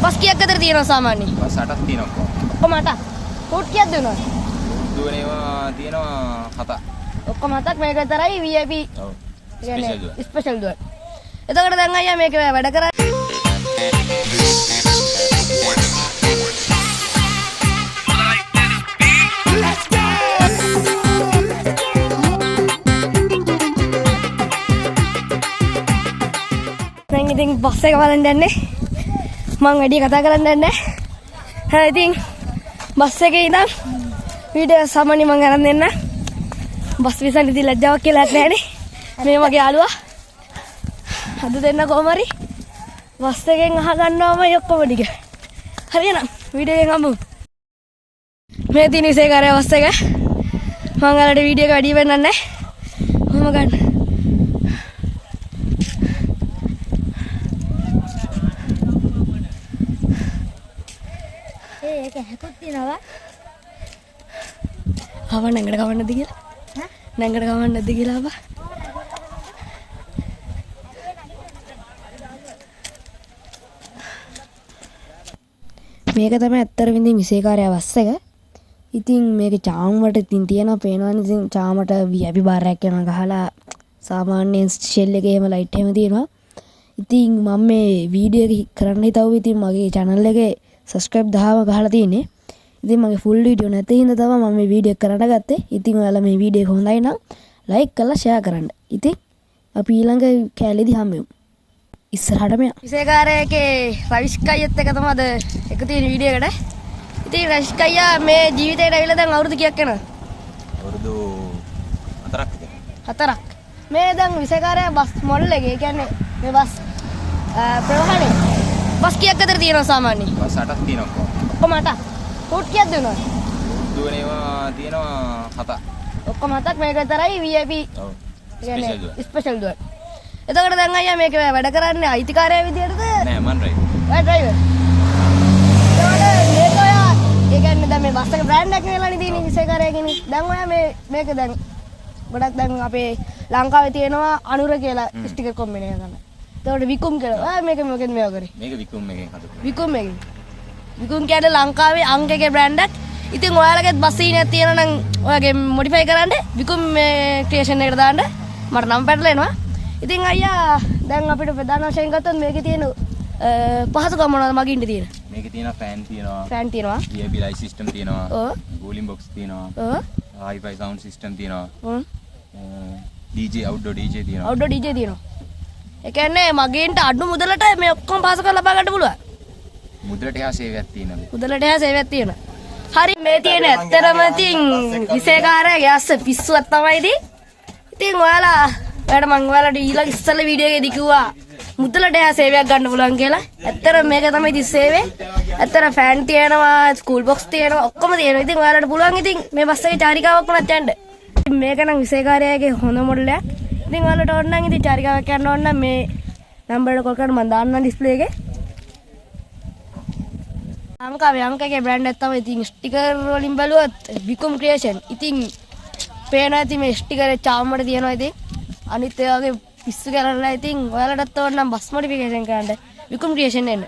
Bus කීයක් අතර තියෙනවා සාමාන්‍යයෙන්? බස් 8ක් තියෙනවා. ඔක්කොම 8ක්. රූට් කීයක් දෙනවද? දුවනේවා තියෙනවා 7ක්. ඔක්කොම 7ක් මේක විතරයි VIP. ඔව්. ස්පෙෂල් දුවන. එතකොට දැන් අයියා මේක වැඩ කරන්නේ දැන් ඉතින් බස් එක බලන්න යන්නේ මම වැඩි කතා කරන්න යන්නේ නැහැ ඉතින් බස් එකේ ඉඳන් වීඩියෝ සාමාන්‍ය මම අරන් දෙන්න බස් විසන් ඉතින් ලැජ්ජාවක් කියලා නැහැනේ මේ මගේ යාළුවා අද දෙන්න කොහොම හරි බස් එකෙන් අහ ගන්නවම ඔක්කොම ටික හරියනම් වීඩියෝ එකෙන් හම්බු මේ තියෙන ඉසේකාරය බස් එක මම ඔයාලට වීඩියෝ එක වැඩි වෙන්නන්නේ නැහැ කොහොම ගන්න ඒක හැකුත් තියනවා ආව නැංගඩ ගවන්නද කියලා නැංගඩ ගවන්නද කියලා ආවා මේක තමයි ඇත්තට විඳින් විශේෂකාරය බස් එක ඉතින් මේකේ චාම් වලට ඉතින් තියෙනවා පේනවනේ ඉතින් චාමට VIP බාර් එකක් යනවා ගහලා සාමාන්‍යයෙන් ෂෙල් එකේ එහෙම ලයිට් එහෙම තියෙනවා ඉතින් මම මේ වීඩියෝ එක කරන්න හිතුවා ඉතින් මගේ channel එකේ subscribe 10ව ගහලා තියෙන්නේ. ඉතින් මගේ full video නැති හින්දා තමයි මම මේ වීඩියෝ එක කරන්න ගත්තේ. ඉතින් ඔයාලා මේ වීඩියෝ එක හොඳයි නම් like කරලා share කරන්න. ඉතින් අපි ඊළඟ කැලේදී හම්බෙමු. ඉස්සරහටම යන්න. විශේෂකාරයකේ රවිෂ්කයියත් එක තමයි අද එක තියෙන වීඩියෝ එකට. ඉතින් රවිෂ්කයියා මේ ජීවිතේට ඇවිල්ලා දැන් අවුරුදු කීයක් යනවද? අවුරුදු 4ක් විතර. 4ක්. මේ දැන් විශේෂකාරයා බස් මොඩල් එකේ කියන්නේ මේ බස් ප්‍රවාහනේ බස් කීයක් අතර තියෙනවා සාමාන්‍යයෙන්? බස් 8ක් තියෙනවා. ඔක්කොම 8ක්. රූට් කීයක් දෙනවද? දුවනේවා තියෙනවා 7ක්. ඔක්කොම 7ක් මේක විතරයි VIP. ඔව්. ස්පෙෂල් දුවන. එතකොට දැන් අයියා මේක වැඩ කරන්නේ අයිතිකාරයා විදියටද? නෑ මන් ඩ්‍රයිවර්. ඔයා ඩ්‍රයිවර්. මේක ඔයා ඒ කියන්නේ දැන් මේ බස් එක බ්‍රෑන්ඩ් එකක් නෙලානේ තියෙන්නේ විශේෂකාරයාගෙනි. දැන් ඔයා මේක දැන් ගොඩක් දැන් අපේ ලංකාවේ තියෙනවා අනුර කියලා ස්ටිකර් කොම්බිනේෂන් කරන. එතකොට විකුම් කියලා. ඔයා මේක මොකෙන්ද මේව කරේ? මේක විකුම් එකෙන් හදපු. විකුම් එකෙන්. විකුම් කියන්නේ ලංකාවේ අංකගේ බ්‍රෑන්ඩ් එකක්. ඉතින් ඔයාලගෙත් බස් සීනයක් තියෙනවා නම් ඔයාගේ මොඩිෆයි කරන්න විකුම් මේ ක්‍රියේෂන් එකට දාන්න. මට නම් පැටලෙනවා එනවා. ඉතින් අයියා දැන් අපිට ප්‍රධාන වශයෙන් ගත්තොත් මේකේ තියෙන පහසුකම් මොනවද මගින්ද තියෙන? මේකේ තියෙනවා ෆෑන් තියෙනවා. ෆෑන් තියෙනවා. VIP light system තියෙනවා. ඔව්. cooling box තියෙනවා. ඔව්. hi-fi sound system තියෙනවා. ඔව්. DJ outdoor DJ තියෙනවා. outdoor DJ තියෙනවා. ඒ කියන්නේ මගින්ට අඩු මුදලට මේ ඔක්කොම පහසුකම් ලබා ගන්න පුළුවන්. මුදලට එහා සේවයක් තියෙනවා. මුදලට එහා සේවයක් තියෙනවා. හරි මේ තියෙන ඇත්තරම ඉතින් විශේෂකාරයාගේ අස්ස පිස්සුවක් තමයි ඉතින්. ඉතින් ඔයාලා මම ඔයාලට ඊළඟ ඉස්සෙල්ලා වීඩියෝ එකේදී කිව්වා මුදලට එහා සේවයක් ගන්න පුළුවන් කියලා. ඇත්තටම මේක තමයි ඉතින් සේවය. ඇත්තට ෆෑන් තියෙනවා, ස්කූල් බොක්ස් තියෙනවා, ඔක්කොම තියෙනවා. ඉතින් ඔයාලට පුළුවන් ඉතින් මේ බස් එකේ චාරිකාවක් වුණත් යන්න. ඉතින් මේක නම් විශේෂකාරයාගේ හොඳ මොඩල් එකක්. ඉතින් ඔයාලට ඕන නම් ඉතින් චාරිකාවක් යන්න ඕන නම් මේ නම්බර් එක කෝල් කරන්න මම දාන්නම් ඩිස්ප්ලේ එකේ. ලංකාවේ අංකගේ බ්‍රෑන්ඩ් එක තමයි ඉතින් ස්ටිකර් වලින් බලුවත් විකුම් ක්‍රියේෂන්. ඉතින් පේනවා ඉතින් මේ ස්ටිකර් චාම් වල තියෙනවා ඉතින් අනිත් ඒ වගේ පිස්සු කරලා ඉතින් ඔයාලටත් ඕන නම් බස් මොඩිෆිකේෂන් කරන්න විකුම් ක්‍රියේෂන් එන්න.